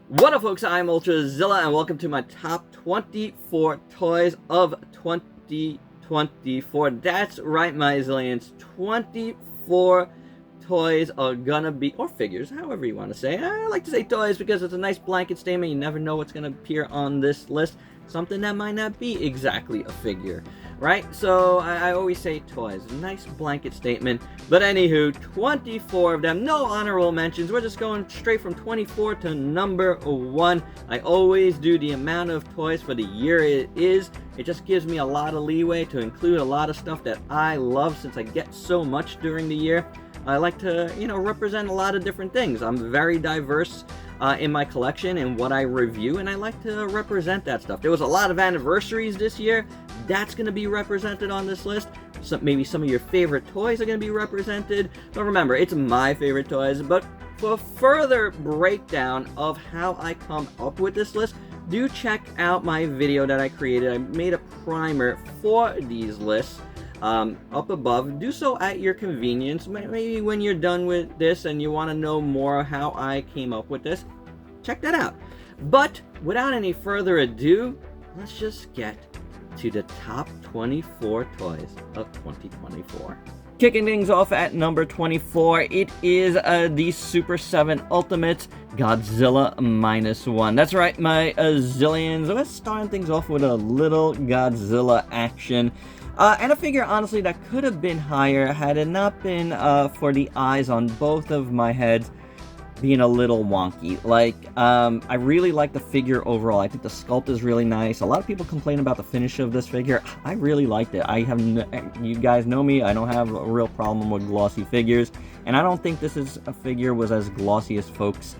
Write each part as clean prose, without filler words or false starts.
What up, folks? I'm ULTRAZILLA, and welcome to my top 24 toys of 2024. That's right, my zillions. 24 toys are gonna be, or figures, however you want to say. I like to say toys because it's a nice blanket statement. You never know what's gonna appear on this list. Something that might not be exactly a figure, right? So I always say toys. Nice blanket statement. But anywho, 24 of them. No honorable mentions. We're just going straight from 24 to number 1. I always do the amount of toys for the year it is. It just gives me a lot of leeway to include a lot of stuff that I love since I get so much during the year. I like to, represent a lot of different things. I'm very diverse in my collection and what I review, and I like to represent that stuff. There was a lot of anniversaries this year. That's going to be represented on this list. Maybe some of your favorite toys are going to be represented. But remember, it's my favorite toys. But for further breakdown of how I come up with this list, do check out my video that I created. I made a primer for these lists. Up above. Do so at your convenience. Maybe when you're done with this and you want to know more how I came up with this, check that out. But without any further ado, let's just get to the top 24 toys of 2024. Kicking things off at number 24, it is the Super 7 Ultimate Godzilla -1. That's right, my zillions. Let's start things off with a little Godzilla action. And a figure, honestly, that could have been higher had it not been for the eyes on both of my heads being a little wonky. Like, I really like the figure overall. I think the sculpt is really nice. A lot of people complain about the finish of this figure. I really liked it. You guys know me, I don't have a real problem with glossy figures. And I don't think this is a figure was as glossy as folks,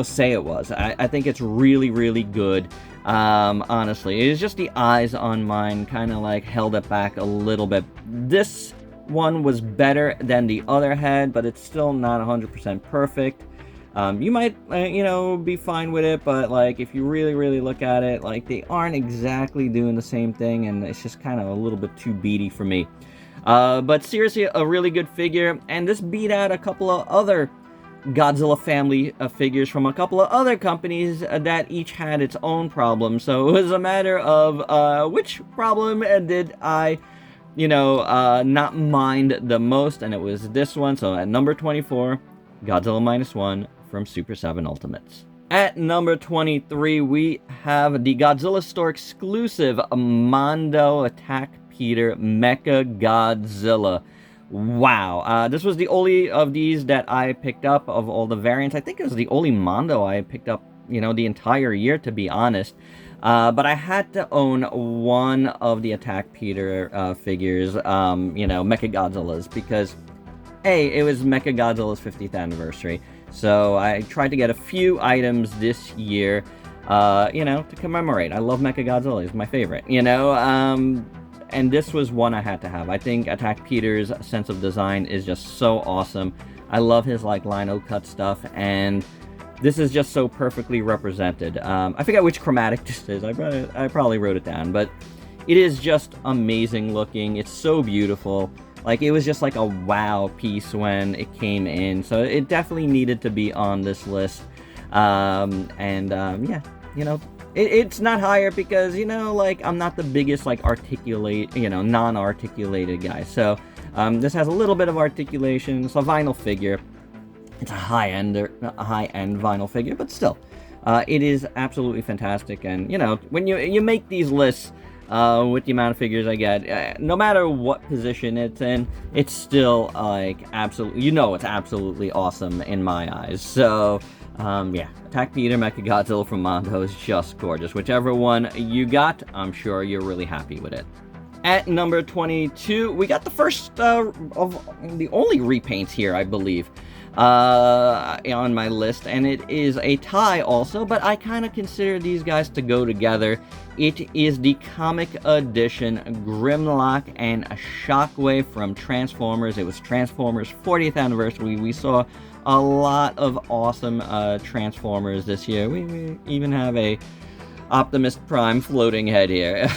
say it was. I think it's really, really good. Honestly, it is just the eyes on mine kind of like held it back a little bit. This one was better than the other head, but it's still not 100% perfect. You might, be fine with it, but like if you really, really look at it, like they aren't exactly doing the same thing, and it's just kind of a little bit too beady for me. But seriously, a really good figure, and this beat out a couple of other Godzilla family figures from a couple of other companies that each had its own problem. So it was a matter of which problem did I, not mind the most, and it was this one. So at number 24, Godzilla -1 from Super 7 Ultimates. At number 23, we have the Godzilla Store exclusive Mondo Attack Peter Mecha Godzilla. Wow, this was the only of these that I picked up of all the variants. I think it was the only Mondo I picked up, the entire year, to be honest. But I had to own one of the Attack Peter figures, Mecha Godzilla's, because A, it was Mecha Godzilla's 50th anniversary. So I tried to get a few items this year, to commemorate. I love Mecha Godzilla, he's my favorite, and this was one I had to have. I think Attack Peter's sense of design is just so awesome. I love his lino cut stuff, and this is just so perfectly represented. I forget which chromatic this is. I probably wrote it down, but it is just amazing looking. It's so beautiful. Like, it was just like a wow piece when it came in. So it definitely needed to be on this list. It's not higher because, I'm not the biggest, non-articulated guy. So, this has a little bit of articulation. It's a vinyl figure. It's a high-end vinyl figure, but still, it is absolutely fantastic. And, when you make these lists with the amount of figures I get, no matter what position it's in, it's still, absolutely, it's absolutely awesome in my eyes. So, Attack Peter Mecha Godzilla from Mondo is just gorgeous. Whichever one you got, I'm sure you're really happy with it. At number 22, we got the first of the only repaints here, I believe, on my list, and it is a tie also, but I kind of consider these guys to go together. It is the comic edition Grimlock and Shockwave from Transformers. It was Transformers' 40th anniversary. We saw a lot of awesome Transformers this year. We even have a Optimus Prime floating head here.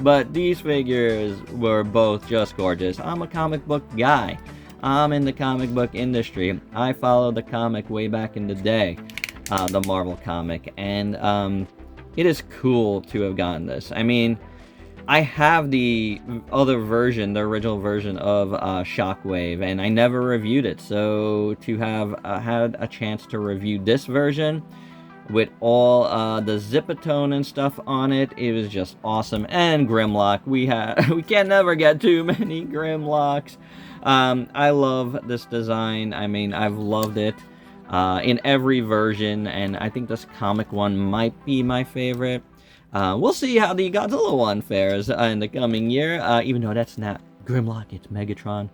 But these figures were both just gorgeous. I'm a comic book guy. I'm in the comic book industry. I followed the comic way back in the day. the Marvel comic, and it is cool to have gotten this. I mean, I have the other version, the original version of Shockwave, and I never reviewed it. So to have had a chance to review this version with all the Zipatone and stuff on it, it was just awesome. And Grimlock, we can never get too many Grimlocks. I love this design. I mean, I've loved it in every version, and I think this comic one might be my favorite. We'll see how the Godzilla one fares in the coming year, even though that's not Grimlock, it's Megatron.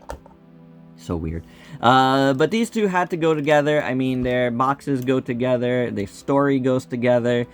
So weird. But these two had to go together. I mean, their boxes go together, their story goes together.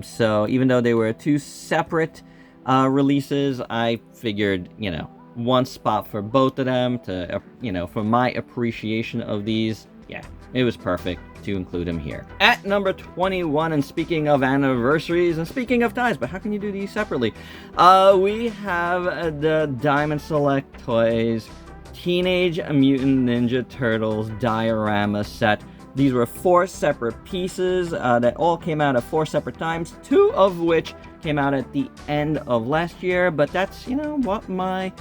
So even though they were two separate releases, I figured, you know, one spot for both of them to, you know, for my appreciation of these. Yeah, it was perfect to include him here. At number 21, and speaking of anniversaries, and speaking of ties, but how can you do these separately? We have the Diamond Select Toys Teenage Mutant Ninja Turtles diorama set. These were 4 separate pieces that all came out at 4 separate times, 2 of which came out at the end of last year, but that's, you know, what my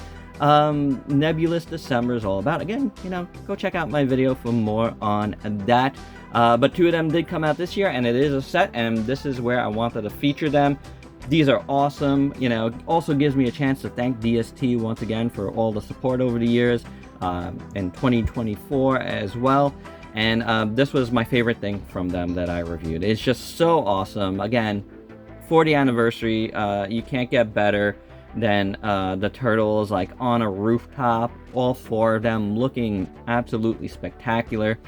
Nebulous December is all about. Again, you know, go check out my video for more on that. But 2 of them did come out this year, and it is a set, and this is where I wanted to feature them. These are awesome. You know, also gives me a chance to thank DST once again for all the support over the years, in 2024 as well. And this was my favorite thing from them that I reviewed. It's just so awesome. Again, 40th anniversary, you can't get better than the turtles like on a rooftop, all 4 of them looking absolutely spectacular.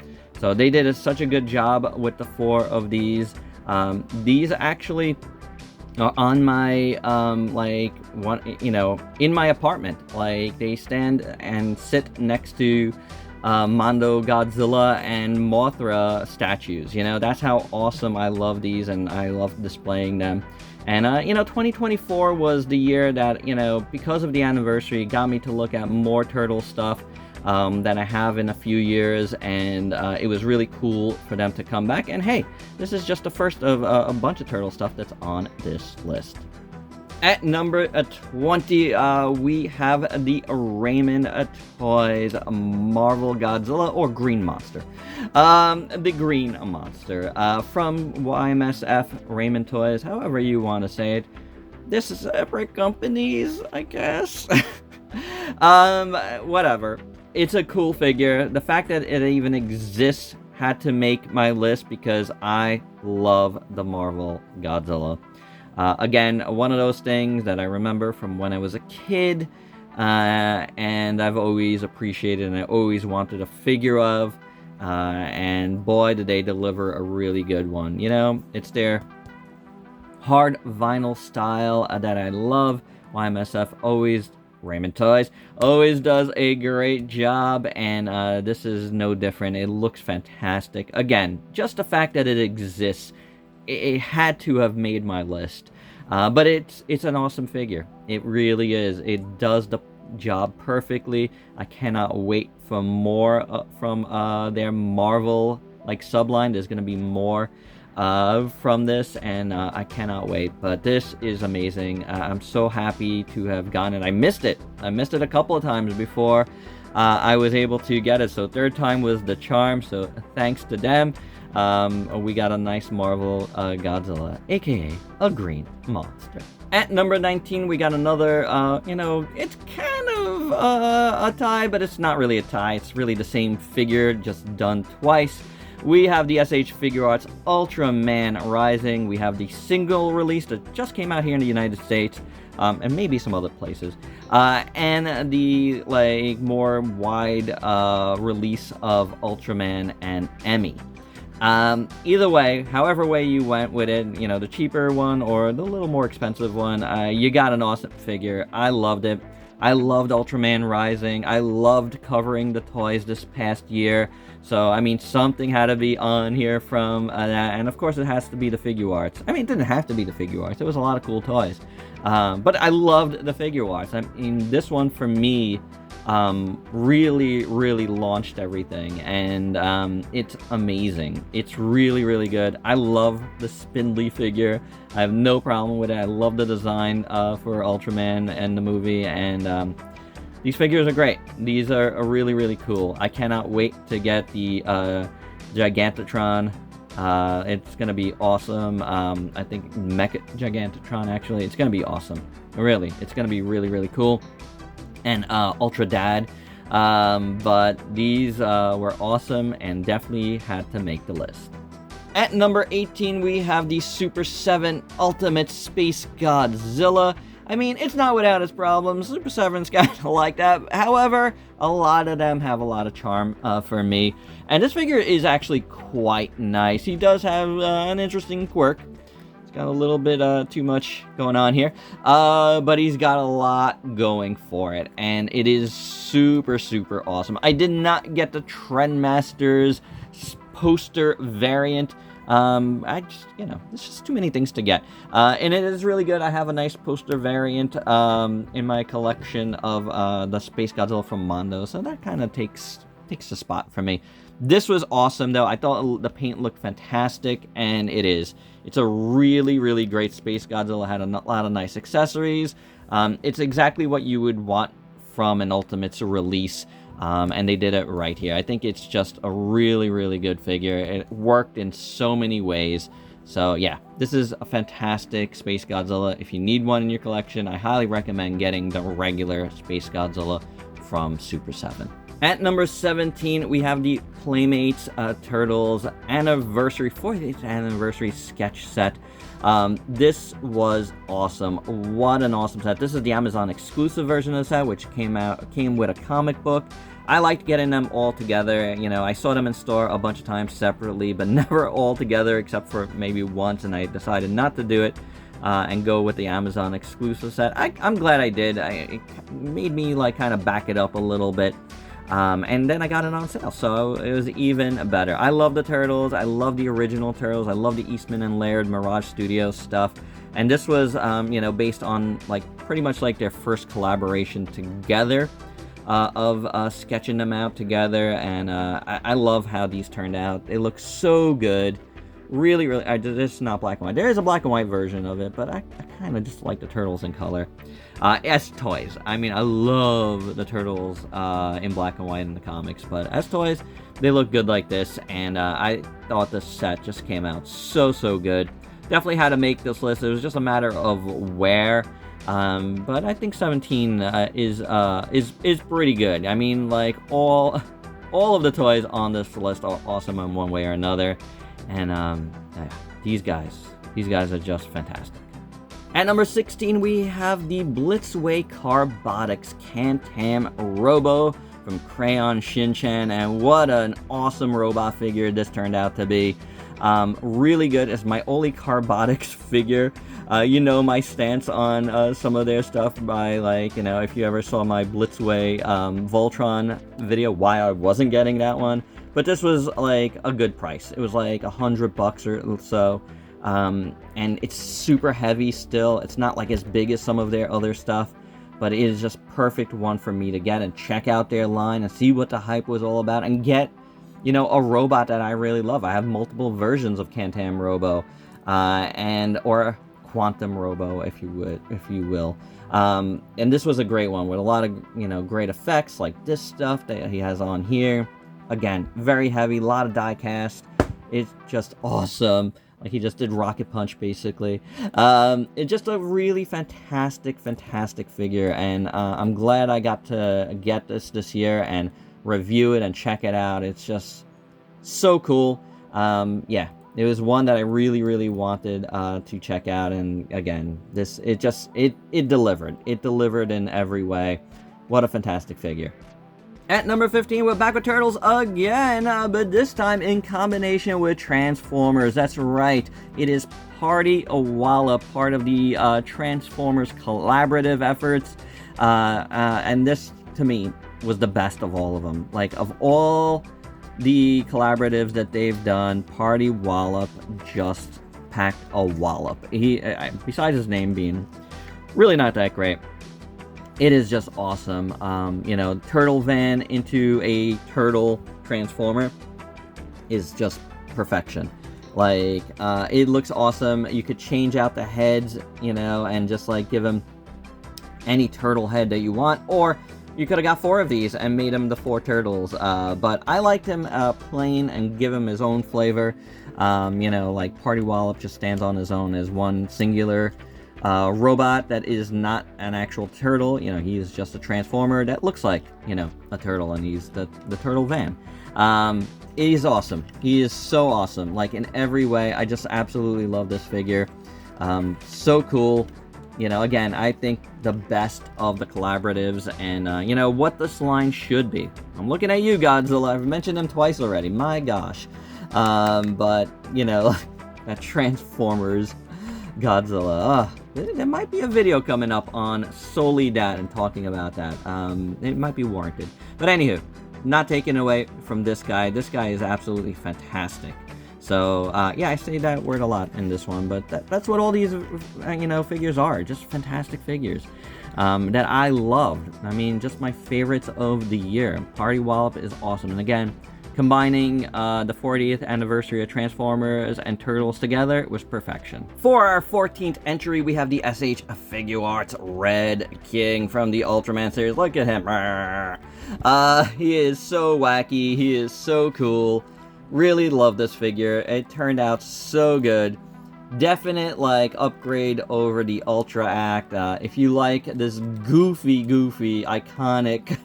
So they did such a good job with the 4 of these. These actually are on my like one, you know, in my apartment. Like they stand and sit next to Mondo Godzilla and Mothra statues. You know, that's how awesome I love these, and I love displaying them. And you know, 2024 was the year that, you know, because of the anniversary, got me to look at more turtle stuff that I have in a few years, and it was really cool for them to come back. And hey, this is just the first of a bunch of turtle stuff that's on this list. At number 20, we have the Raymond Toys Marvel Godzilla, or Green Monster. The Green Monster from YMSF Raymond Toys, however you want to say it. This is separate companies, I guess. Whatever. It's a cool figure. The fact that it even exists had to make my list because I love the Marvel Godzilla. Again, one of those things that I remember from when I was a kid, and I've always appreciated and I always wanted a figure of, and boy, did they deliver a really good one. You know, it's their hard vinyl style that I love. YMSF always, Raymond Toys, always does a great job, and this is no different. It looks fantastic. Again, just the fact that it exists, it had to have made my list. But it's an awesome figure. It really is. It does the job perfectly. I cannot wait for more from their Marvel like subline. There's going to be more from this, and I cannot wait. But this is amazing. I'm so happy to have gotten it. I missed it a couple of times before I was able to get it, so 3rd time was the charm. So thanks to them, we got a nice Marvel Godzilla, aka a Green Monster. At number 19, we got another, you know, it's kind of a tie, but it's not really a tie. It's really the same figure, just done twice. We have the SH Figuarts Ultraman Rising. We have the single release that just came out here in the United States, and maybe some other places. And the like more wide release of Ultraman and Emmy. Either way, however way you went with it, you know, the cheaper one or the little more expensive one, you got an awesome figure. I loved it. I loved Ultraman Rising. I loved covering the toys this past year. So, I mean, something had to be on here from that. And, of course, it has to be the Figuarts. I mean, it didn't have to be the Figuarts. There was a lot of cool toys. But I loved the Figuarts. I mean, this one, for me, really launched everything, and it's amazing. It's really good. I love the spindly figure. I have no problem with it. I love the design for Ultraman and the movie, and these figures are great. These are really cool. I cannot wait to get the Gigantotron. It's gonna be awesome. I think Mecha Gigantotron, actually. It's gonna be awesome. Really, it's gonna be really cool. And Ultra Dad. But these were awesome and definitely had to make the list. At number 18, we have the Super 7 Ultimate Space Godzilla. I mean, it's not without its problems. Super 7's kind of like that. However, a lot of them have a lot of charm for me. And this figure is actually quite nice. He does have an interesting quirk. He's got a little bit too much going on here. But he's got a lot going for it. And it is super awesome. I did not get the Trendmasters poster variant. I just, there's just too many things to get. And it is really good. I have a nice poster variant in my collection of the Space Godzilla from Mondo, so that kind of takes the spot for me. This was awesome, though. I thought the paint looked fantastic, and it is. It's a really great Space Godzilla. Had a lot of nice accessories. It's exactly what you would want from an Ultimates release. And they did it right here. I think it's just a really good figure. It worked in so many ways. So yeah, this is a fantastic Space Godzilla. If you need one in your collection, I highly recommend getting the regular Space Godzilla from Super 7. At number 17, we have the Playmates Turtles Anniversary 40th Anniversary Sketch Set. This was awesome. What an awesome set. This is the Amazon exclusive version of the set, which came with a comic book. I liked getting them all together. I saw them in store a bunch of times separately, but never all together except for maybe once, and I decided not to do it and go with the Amazon exclusive set. I'm glad I did. It made me kind of back it up a little bit. And then I got it on sale, so it was even better. I love the Turtles. I love the original Turtles. I love the Eastman and Laird Mirage Studios stuff. And this was, based on, pretty much their first collaboration together of sketching them out together. And I love how these turned out. They look so good. Really, it's not black and white. There is a black and white version of it, but I kind of just like the Turtles in color. As toys, I mean, I love the Turtles in black and white in the comics, but as toys, they look good like this, and I thought this set just came out so good. Definitely had to make this list. It was just a matter of where, but I think 17 is pretty good. I mean, all of the toys on this list are awesome in one way or another. And these guys are just fantastic. At number 16, we have the Blitzway Carbotics Can-Tam Robo from Crayon Shinchan, and what an awesome robot figure this turned out to be. Really good. It's my only Carbotics figure. My stance on some of their stuff by, if you ever saw my Blitzway Voltron video, why I wasn't getting that one. But this was a good price. It was $100 or so. And it's super heavy still. It's not as big as some of their other stuff, but it is just perfect one for me to get and check out their line and see what the hype was all about and get, a robot that I really love. I have multiple versions of Can-Tam Robo, or Quantum Robo, if you will. And this was a great one with a lot of, great effects like this stuff that he has on here. Again, very heavy, a lot of die cast. It's just awesome. He just did Rocket Punch, basically. It's just a really fantastic figure, and I'm glad I got to get this year and review it and check it out. It's just so cool. Yeah, it was one that I really wanted to check out, and again, it delivered. It delivered in every way. What a fantastic figure. At number 15, we're back with Turtles again, but this time in combination with Transformers. That's right, it is Party Wallup, part of the Transformers collaborative efforts, and this, to me, was the best of all of them. Of all the collaboratives that they've done, Party Wallup just packed a wallop. He, besides his name being really not that great, It is just awesome. You know, turtle van into a turtle transformer is just perfection. Like, it looks awesome. You could change out the heads, you know, and just like give him any turtle head that you want, or you could have got 4 of these and made him the 4 turtles, but I liked him plain and give him his own flavor. You know, like Party Wallup just stands on his own as one singular robot that is not an actual turtle. You know, he's just a transformer that looks like, you know, a turtle, and he's the turtle van. He's awesome. He is so awesome, like in every way. I just absolutely love this figure. So cool. You know, again, I think the best of the collaboratives, and, you know, what this line should be. I'm looking at you, Godzilla. I've mentioned him twice already. My gosh. But, you know, that Transformers Godzilla. There might be a video coming up on solely that and talking about that. It might be warranted. But anywho, not taken away from this guy. This guy is absolutely fantastic. So, yeah, I say that word a lot in this one, but that's what all these, you know, figures are. Just fantastic figures that I loved. I mean, just my favorites of the year. Party Wallup is awesome. And again, combining the 40th anniversary of Transformers and Turtles together was perfection. For our 14th entry, we have the SH Figuarts Red King from the Ultraman series. Look at him. He is so wacky. He is so cool. Really love this figure. It turned out so good. Definite, like, upgrade over the Ultra Act. If you like this goofy, iconic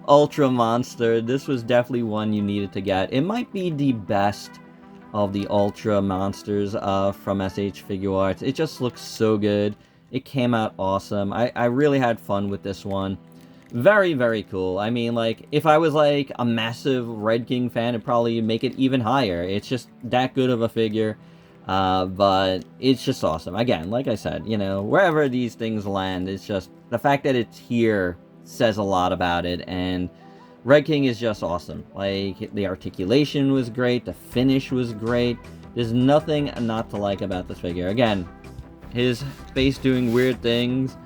Ultra monster, this was definitely one you needed to get. It might be the best of the Ultra monsters from SH Figuarts. It just looks so good. It came out awesome. I really had fun with this one. Very, very cool. I mean, like, if I was, like, a massive Red King fan, it'd probably make it even higher. It's just that good of a figure. But it's just awesome. Again, like I said, you know, wherever these things land, it's just the fact that it's here says a lot about it. And Red King is just awesome. Like, the articulation was great. The finish was great. There's nothing not to like about this figure. Again, his face doing weird things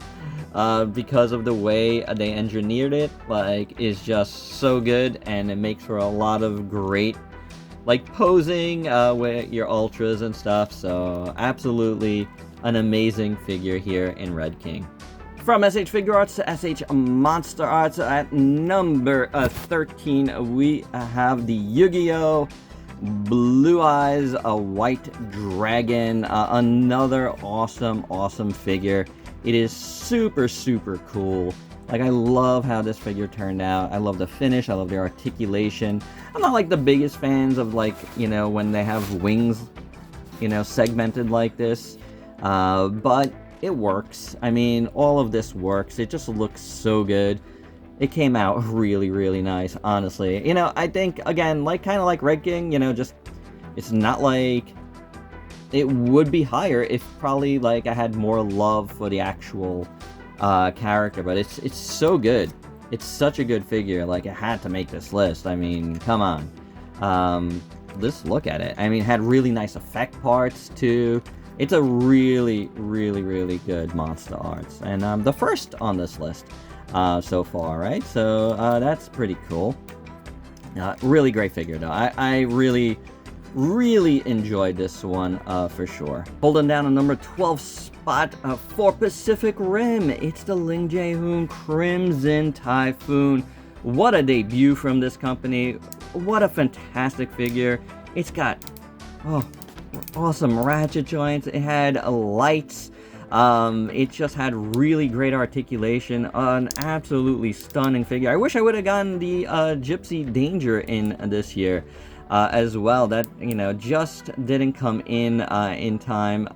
because of the way they engineered it, like, is just so good, and it makes for a lot of great, like, posing with your ultras and stuff. So absolutely an amazing figure here in Red King. From SH Figuarts to SH Monster Arts, at number 13, we have the Yu-Gi-Oh! Blue Eyes, a White Dragon, another awesome figure. It is super cool. Like, I love how this figure turned out. I love the finish. I love the articulation. I'm not, like, the biggest fans of, like, you know, when they have wings, you know, segmented like this. But it works. I mean, all of this works. It just looks so good. It came out really nice, honestly. You know, I think, again, like, kind of like Red King, you know, just, it's not like... It would be higher if probably, like, I had more love for the actual character, but it's so good. It's such a good figure. Like, it had to make this list. I mean, come on. Let's look at it. I mean, it had really nice effect parts too. It's a really good Monster Arts, and the first on this list so far, right? So that's pretty cool. Really great figure though. I really enjoyed this one for sure. Holding down a number 12 spot for Pacific Rim, it's the Ling Jae-hoon Crimson Typhoon. What a debut from this company. What a fantastic figure. It's got awesome ratchet joints. It had lights. It just had really great articulation. An absolutely stunning figure. I wish I would have gotten the Gypsy Danger in this year. As well, that, you know, just didn't come in time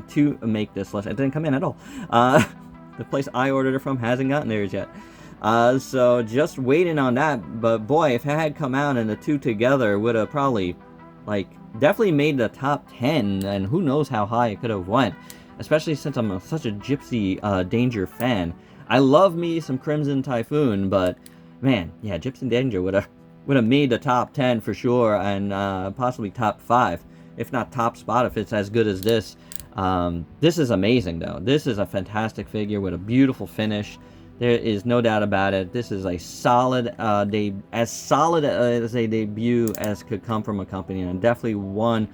to make this list. It didn't come in at all. The place I ordered it from hasn't gotten theirs yet. So just waiting on that. But boy, if it had come out and the two together, would have probably, like, definitely made the top 10, and who knows how high it could have went. Especially since I'm such a Gypsy Danger fan. I love me some Crimson Typhoon, but man, yeah, Gypsy Danger would have made the top 10 for sure, and possibly top 5, if not top spot if it's as good as this. This is amazing though. This is a fantastic figure with a beautiful finish. There is no doubt about it. This is a solid, as solid as a debut as could come from a company, and definitely one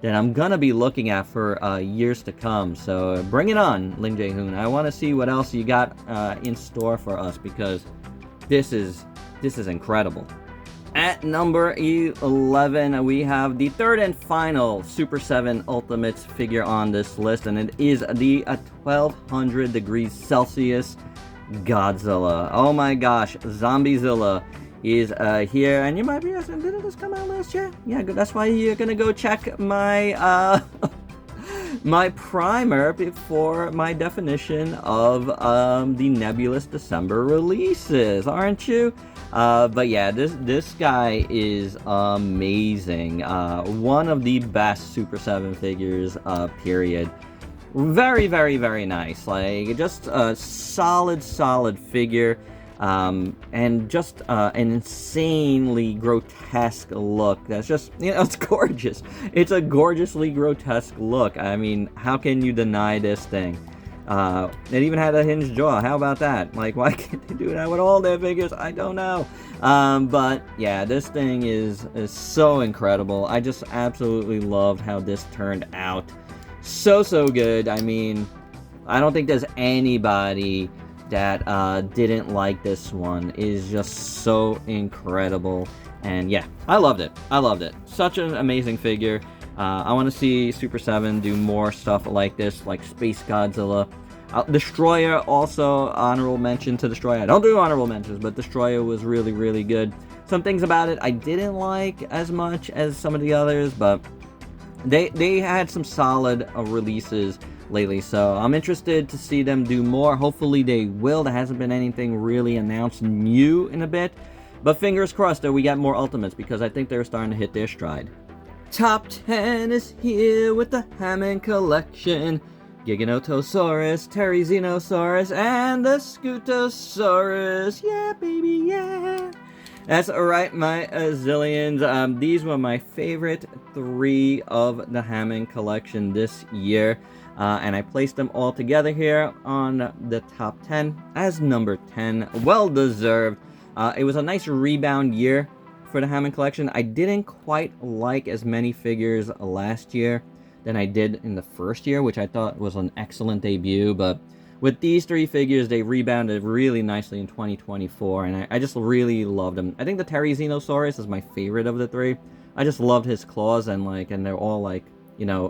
that I'm gonna be looking at for years to come. So bring it on, Ling Jae-hoon. I want to see what else you got in store for us, because this is incredible. At number 11, we have the third and final Super 7 Ultimates figure on this list, and it is the 1200 degrees Celsius Godzilla. Oh my gosh, ZombieZilla is here, and you might be asking, didn't this come out last year? Yeah, that's why you're gonna go check my my primer before my definition of the nebulous December releases, aren't you? But yeah, this guy is amazing. One of the best Super 7 figures, period. Very, very, very nice. Like, just a solid figure. And just an insanely grotesque look. That's just, you know, it's gorgeous. It's a gorgeously grotesque look. I mean, how can you deny this thing? It even had a hinged jaw. How about that? Like, why can't they do that with all their figures? I don't know. But yeah, this thing is so incredible. I just absolutely loved how this turned out. So good. I mean, I don't think there's anybody that didn't like this one. It is just so incredible. And yeah, I loved it. Such an amazing figure. I want to see Super 7 do more stuff like this, like Space Godzilla. Destroyer, also honorable mention to Destroyer. I don't do honorable mentions, but Destroyer was really good. Some things about it I didn't like as much as some of the others, but they had some solid releases lately, so I'm interested to see them do more. Hopefully they will. There hasn't been anything really announced new in a bit, but fingers crossed that we get more Ultimates, because I think they're starting to hit their stride. Top 10 is here with the Hammond Collection. Giganotosaurus, Therizinosaurus, and the Scutosaurus. Yeah, baby, yeah. That's alright, my zillions. These were my favorite 3 of the Hammond Collection this year. And I placed them all together here on the top 10 as number 10. Well deserved. It was a nice rebound year for the Hammond Collection. I didn't quite like as many figures last year than I did in the first year, which I thought was an excellent debut. But with these 3 figures, they rebounded really nicely in 2024, and I just really loved them. I think the Therizinosaurus is my favorite of the 3. I just loved his claws, and they're all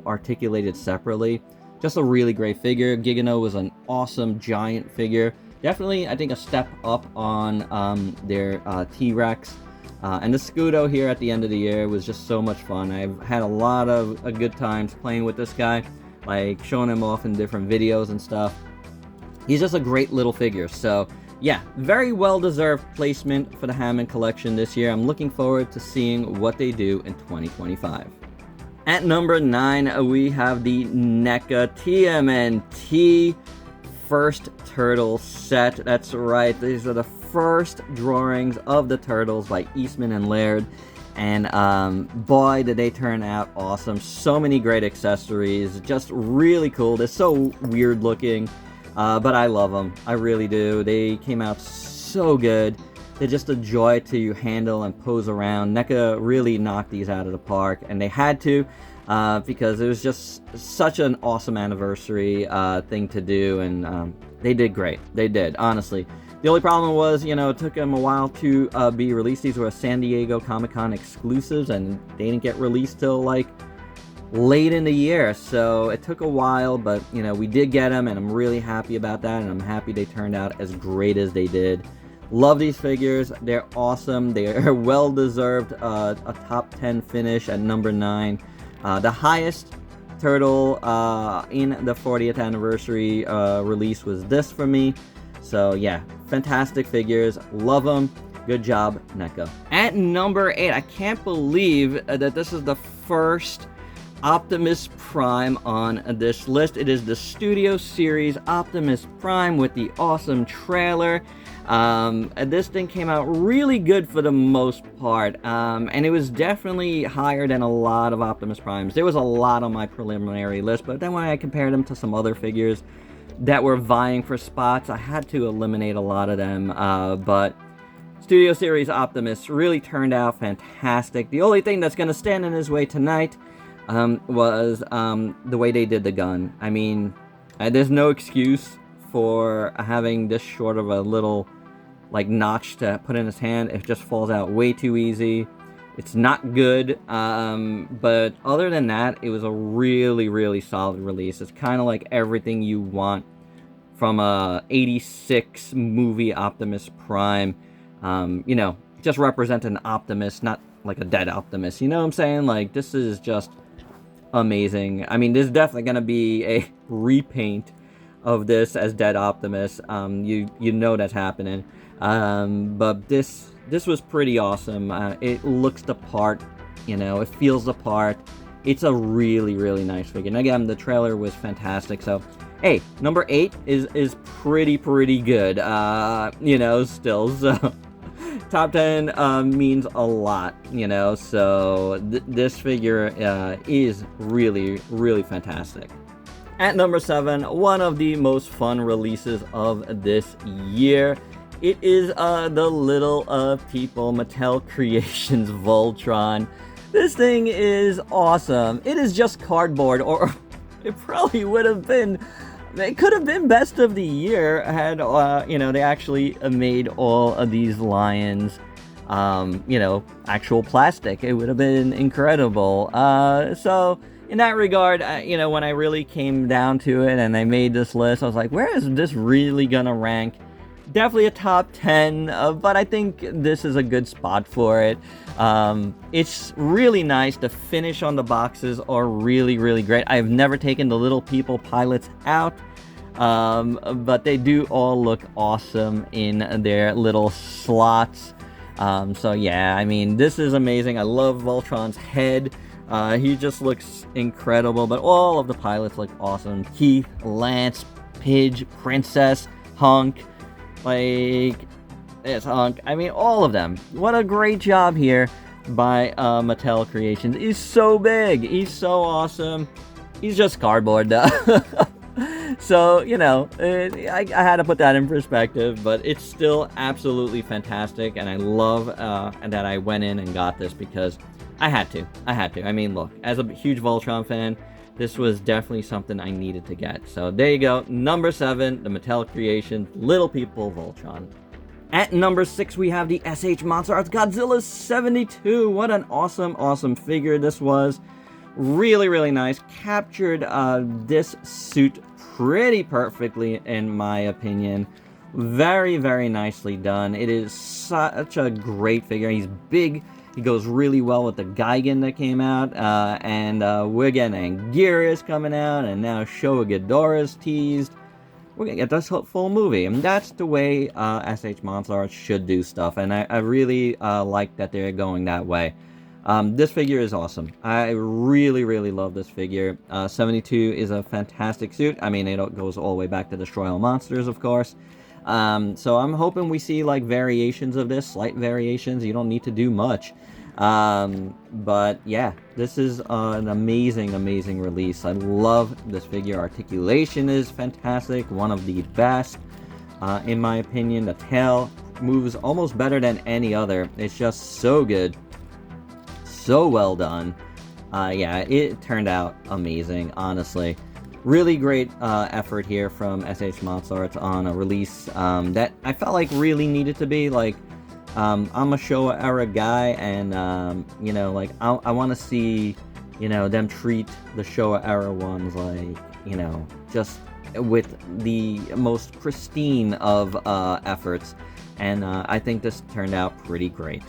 articulated separately. Just a really great figure. Gigano was an awesome giant figure. Definitely, I think, a step up on their T-Rex. And the Scudo here at the end of the year was just so much fun. I've had a lot of good times playing with this guy, like showing him off in different videos and stuff. He's just a great little figure. So yeah, very well-deserved placement for the Hammond Collection this year. I'm looking forward to seeing what they do in 2025. At number 9, we have the NECA TMNT first turtle set. That's right, these are the first drawings of the turtles by Eastman and Laird, and boy did they turn out awesome. So many great accessories, just really cool. They're so weird looking, but I love them. I really do. They came out so good. They're just a joy to handle and pose around. NECA really knocked these out of the park, and they had to, because it was just such an awesome anniversary thing to do, and they did great. They did, honestly. The only problem was, it took them a while to be released. These were San Diego Comic-Con exclusives, and they didn't get released till late in the year, so it took a while, but we did get them, and I'm really happy about that, and I'm happy they turned out as great as they did. Love these figures. They're awesome. They are well-deserved a top 10 finish at number 9. The highest turtle in the 40th anniversary release was this for me. So yeah, fantastic figures. Love them. Good job, NECA. At number 8, I can't believe that this is the first Optimus Prime on this list. It is the Studio Series Optimus Prime with the awesome trailer. And this thing came out really good for the most part, and it was definitely higher than a lot of Optimus Primes. There was a lot on my preliminary list, but then when I compared them to some other figures, that were vying for spots. I had to eliminate a lot of them, but Studio Series Optimus really turned out fantastic. The only thing that's going to stand in his way tonight was the way they did the gun. I mean, there's no excuse for having this short of a little, like, notch to put in his hand. It just falls out way too easy. It's not good, but other than that, it was a really, really solid release. It's kind of like everything you want from a 86 movie Optimus Prime. You know, just represent an Optimus, not like a dead Optimus. You know what I'm saying? Like, this is just amazing. I mean, there's definitely going to be a repaint of this as Dead Optimus. You know that's happening. But this was pretty awesome. It looks the part, you know, it feels the part. It's a really, really nice figure. And again, the trailer was fantastic. So, hey, number 8 is pretty good. You know, still. So, top 10 means a lot, you know. So, this figure is really, really fantastic. At number 7, one of the most fun releases of this year. It is the Little People Mattel Creations Voltron. This thing is awesome. It is just cardboard, or it probably would have been, it could have been best of the year had, you know, they actually made all of these lions, you know, actual plastic. It would have been incredible. So, in that regard, you know, when I really came down to it and I made this list, I was like, where is this really gonna rank? Definitely a top 10, but I think this is a good spot for it. It's really nice. The finish on the boxes are really, really great. I've never taken the Little People pilots out, but they do all look awesome in their little slots. So yeah, I mean, this is amazing. I love Voltron's head. He just looks incredible, but all of the pilots look awesome. Keith, Lance, Pidge, Princess, Hunk. Like, it's Hunk. I mean, all of them. What a great job here by Mattel Creations. He's so big. He's so awesome. He's just cardboard, though. So, you know, I had to put that in perspective, but it's still absolutely fantastic, and I love that I went in and got this because I had to. I mean, look, as a huge Voltron fan, this was definitely something I needed to get. So there you go. Number 7, the Mattel Creations Little People Voltron. At number 6, we have the SH Monster Arts Godzilla 72. What an awesome, awesome figure this was. Really, really nice. Captured this suit pretty perfectly, in my opinion. Very, very nicely done. It is such a great figure. He's big. He goes really well with the Gigan that came out, and we're getting Anguirus coming out, and now Showa Ghidorah's teased. We're gonna get this full movie, and that's the way SH Monster Arts should do stuff, and I really like that they're going that way. This figure is awesome. I really, really love this figure. 72 is a fantastic suit. I mean, it goes all the way back to Destroy All Monsters, of course. So I'm hoping we see like variations of this, slight variations. You don't need to do much. But yeah, this is an amazing, amazing release. I love this figure. Articulation is fantastic. One of the best, in my opinion. The tail moves almost better than any other. It's just so good. So well done. Yeah, it turned out amazing, honestly. Really great effort here from SH Monster Arts on a release that I felt like really needed to be. Like, I'm a Showa era guy, and you know, like I want to see, you know, them treat the Showa era ones like, you know, just with the most pristine of efforts, and I think this turned out pretty great.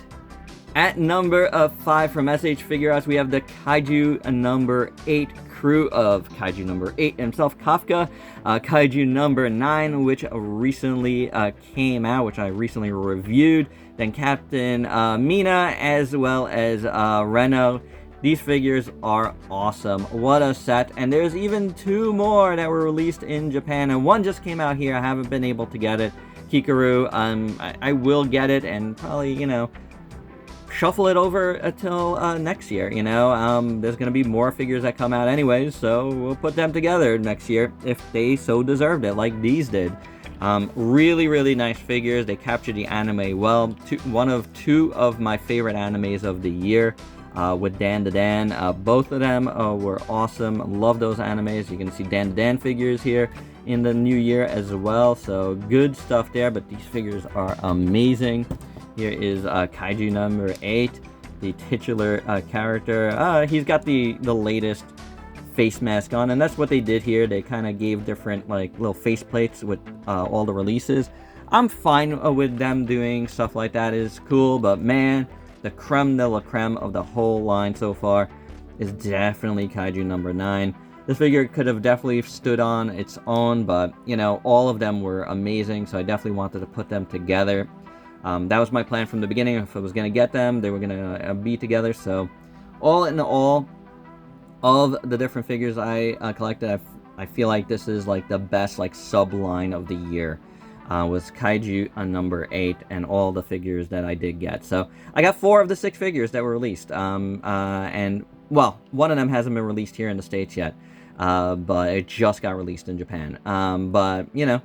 At number 5 from SH Figuarts, we have the Kaiju number 8 crew of Kaiju number 8 himself, Kafka. Kaiju number 9, which recently came out, which I recently reviewed. Then Captain Mina, as well as Reno. These figures are awesome. What a set. And there's even 2 more that were released in Japan, and one just came out here. I haven't been able to get it. Kikaru, I will get it, and probably, you know, shuffle it over until next year, you know. There's gonna be more figures that come out anyways, so we'll put them together next year if they so deserved it, like these did. Really, really nice figures. They captured the anime well. One of two of my favorite animes of the year, with Dan the Dan. Both of them were awesome. Love those animes. You can see Dan the Dan figures here in the new year as well, so good stuff there. But these figures are amazing. Here is Kaiju number 8, the titular character. He's got the latest face mask on, and that's what they did here. They kind of gave different like little face plates with all the releases. I'm fine with them doing stuff like that. Is cool, but man, the creme de la creme of the whole line so far is definitely Kaiju number 9. This figure could have definitely stood on its own, but you know, all of them were amazing, so I definitely wanted to put them together. That was my plan from the beginning. If I was going to get them, they were going to be together. So all in all, of the different figures I collected, I feel like this is like the best like sub-line of the year. Was Kaiju number 8 and all the figures that I did get. So I got 4 of the 6 figures that were released. And well, one of them hasn't been released here in the States yet. But it just got released in Japan. But you know,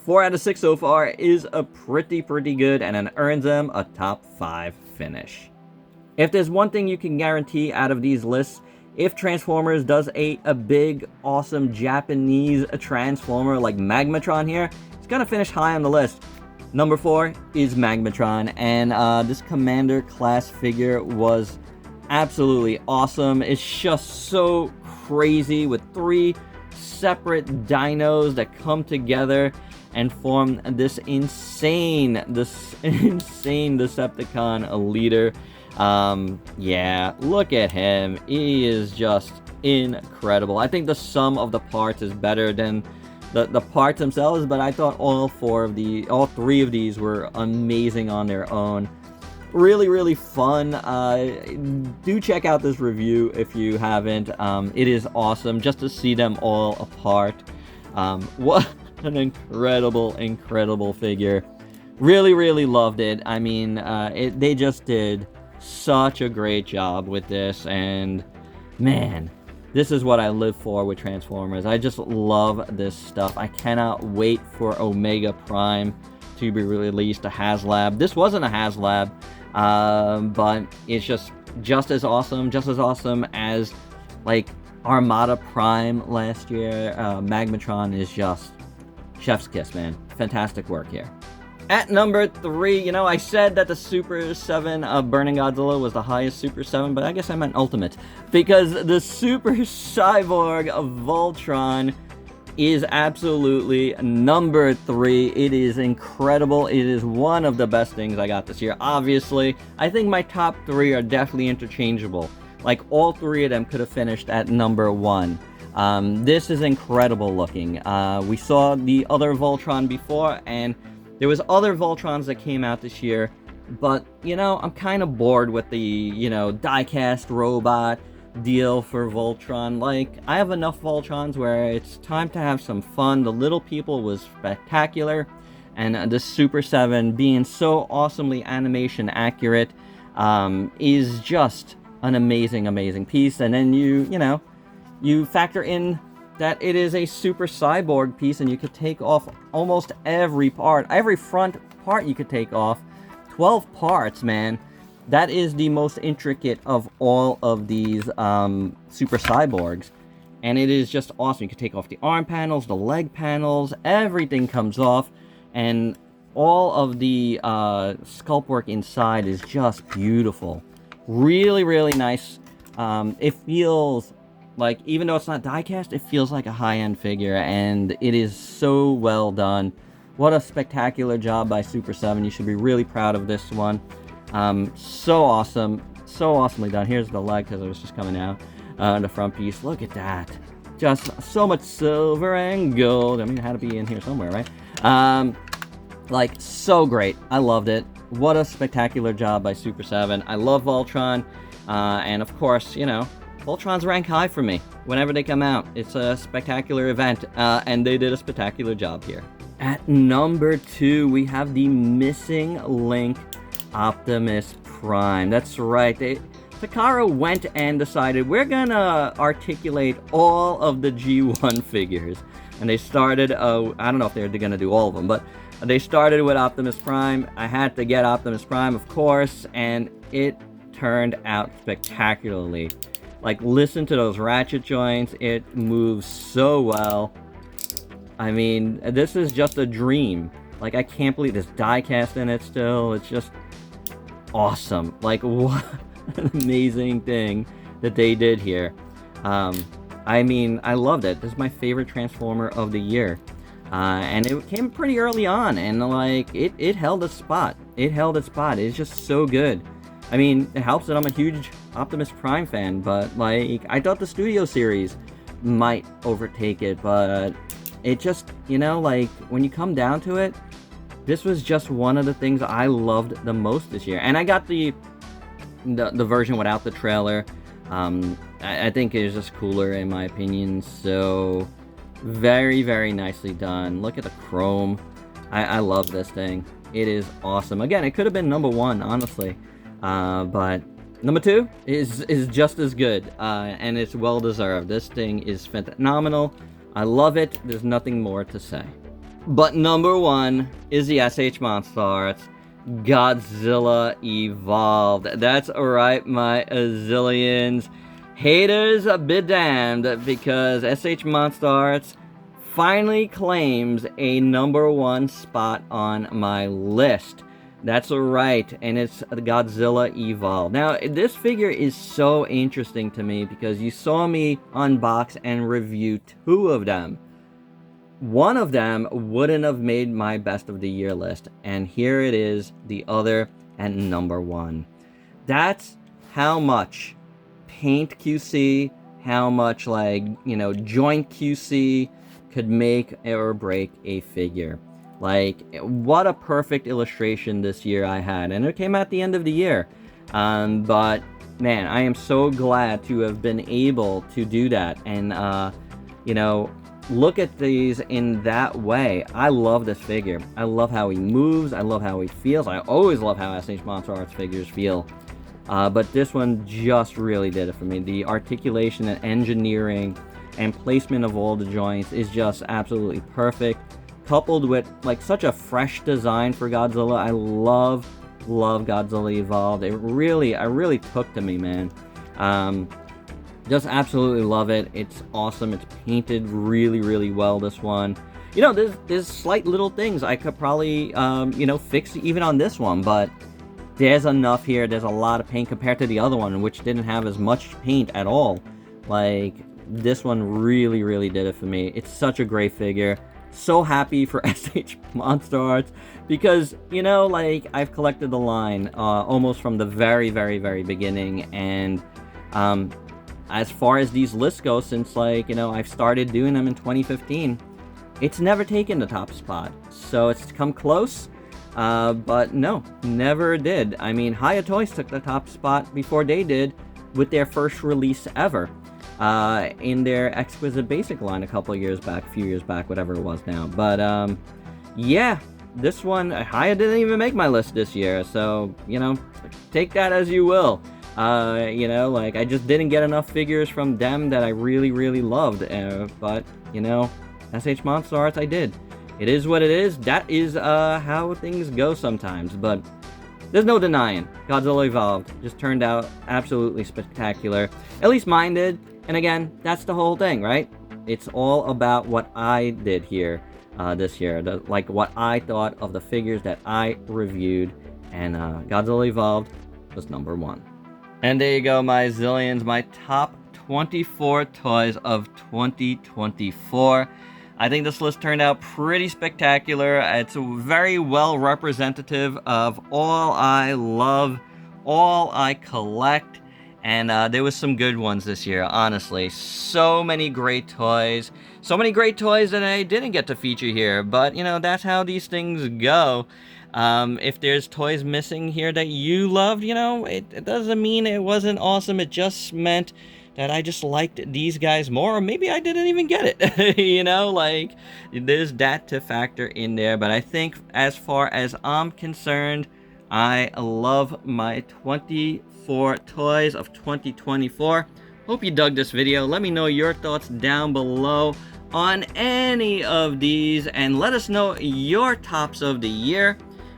4 out of 6 so far is a pretty good, and it earns them a top 5 finish. If there's one thing you can guarantee out of these lists, if Transformers does a big, awesome Japanese Transformer like Magmatron here, it's gonna finish high on the list. Number 4 is Magmatron, and this Commander class figure was absolutely awesome. It's just so crazy with 3 separate dinos that come together and form this insane Decepticon leader. Yeah, look at him. He is just incredible. I think the sum of the parts is better than the parts themselves, but I thought all 3 of these were amazing on their own. Really fun. Do check out this review if you haven't. It is awesome just to see them all apart. What an incredible figure. Really loved it. I mean, they just did such a great job with this, and man, this is what I live for with Transformers. I just love this stuff. I cannot wait for Omega Prime to be released, a HasLab. This wasn't a HasLab. But it's just as awesome as like Armada Prime last year. Magmatron is just chef's kiss, man. Fantastic work here. At number 3, you know, I said that the Super 7 Burning Godzilla was the highest Super 7, but I guess I meant Ultimate, because the Super Cyborg of Voltron is absolutely number 3. It is incredible. It is one of the best things I got this year. Obviously, I think my top 3 are definitely interchangeable. Like, all 3 of them could have finished at number 1. This is incredible looking. We saw the other Voltron before, and there was other Voltrons that came out this year, but, you know, I'm kind of bored with the, you know, die-cast robot deal for Voltron. Like, I have enough Voltrons where it's time to have some fun. The Little People was spectacular, and the Super 7 being so awesomely animation accurate is just an amazing piece. And then you factor in that it is a Super Cyborg piece, and you could take off almost every part. Every front part you could take off. 12 parts, man. That is the most intricate of all of these Super Cyborgs. And it is just awesome. You can take off the arm panels, the leg panels, everything comes off. And all of the sculpt work inside is just beautiful. Really nice. It feels like, even though it's not die-cast, it feels like a high-end figure. And it is so well done. What a spectacular job by Super 7. You should be really proud of this one. So awesome. So awesomely done. Here's the leg, because it was just coming out. The front piece. Look at that. Just so much silver and gold. I mean, it had to be in here somewhere, right? Like, so great. I loved it. What a spectacular job by Super 7. I love Voltron. And of course, you know, Voltrons rank high for me whenever they come out. It's a spectacular event. And they did a spectacular job here. At number 2, we have the missing link Optimus Prime. That's right. Takara went and decided we're gonna articulate all of the G1 figures. And they started, I don't know if they're gonna do all of them, but they started with Optimus Prime. I had to get Optimus Prime, of course, and it turned out spectacularly. Like, listen to those ratchet joints. It moves so well. I mean, this is just a dream. Like, I can't believe there's die cast in it still. It's just awesome. Like, what an amazing thing that they did here. I mean, I loved it. This is my favorite Transformer of the year. And it came pretty early on, and like, it held its spot. It held its spot. It's just so good. I mean, it helps that I'm a huge Optimus Prime fan, but like, I thought the Studio Series might overtake it, but it just, you know, like, when you come down to it, this was just one of the things I loved the most this year. And I got the version without the trailer. I think it is just cooler in my opinion. So very, very nicely done. Look at the chrome. I love this thing. It is awesome. Again, it could have been number 1, honestly. But number 2 is just as good. And it's well deserved. This thing is phenomenal. I love it. There's nothing more to say. But number 1 is the SH Monstars Godzilla Evolved. That's right, my Zillions. Haters be damned, because SH Monstars finally claims a number 1 spot on my list. That's right, and it's the Godzilla Evolve. Now, this figure is so interesting to me because you saw me unbox and review 2 of them. One of them wouldn't have made my best of the year list, and here it is, the other at number 1. That's how much paint QC, how much, like, you know, joint QC could make or break a figure. Like, what a perfect illustration this year I had, and it came at the end of the year. But man, I am so glad to have been able to do that, and you know, look at these in that way. I love this figure. I love how he moves. I love how he feels. I always love how SH Monstars figures feel. But this one just really did it for me. The articulation and engineering and placement of all the joints is just absolutely perfect. Coupled with like such a fresh design for Godzilla. I love Godzilla Evolved. I really took to me, man. Just absolutely love it. It's awesome. It's painted really well, this one. You know, there's slight little things I could probably, you know, fix even on this one, but there's enough here. There's a lot of paint compared to the other one, which didn't have as much paint at all. Like, this one really did it for me. It's such a great figure. So happy for SH Monstars because, you know, like, I've collected the line almost from the very beginning, and as far as these lists go, since, like, you know, I've started doing them in 2015, it's never taken the top spot. So it's come close, but no, never did. I mean, Hiya Toys took the top spot before they did with their first release ever. In their Exquisite Basic line a few years back, whatever it was now. But, yeah, this one, Hiya didn't even make my list this year, so, you know, take that as you will. You know, like, I just didn't get enough figures from them that I really loved, but, you know, SH Monstars I did. It is what it is. That is, how things go sometimes, but there's no denying. Godzilla Evolved just turned out absolutely spectacular. At least mine did. And again, that's the whole thing, right? It's all about what I did here this year. Like, what I thought of the figures that I reviewed. And Godzilla Evolved was number 1. And there you go, my Zillions. My top 24 toys of 2024. I think this list turned out pretty spectacular. It's very well representative of all I love, all I collect. And there was some good ones this year, honestly. So many great toys. So many great toys that I didn't get to feature here. But, you know, that's how these things go. If there's toys missing here that you loved, you know, it doesn't mean it wasn't awesome. It just meant that I just liked these guys more. Or maybe I didn't even get it. You know, like, there's that to factor in there. But I think as far as I'm concerned, I love my 24 toys of 2024. Hope you dug this video. Let me know your thoughts down below on any of these, and let us know your tops of the year.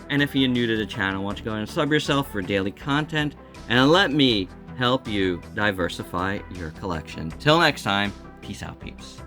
And if you're new to the channel, why don't you go ahead and sub yourself for daily content, and let me help you diversify your collection. Till next time, peace out, peeps.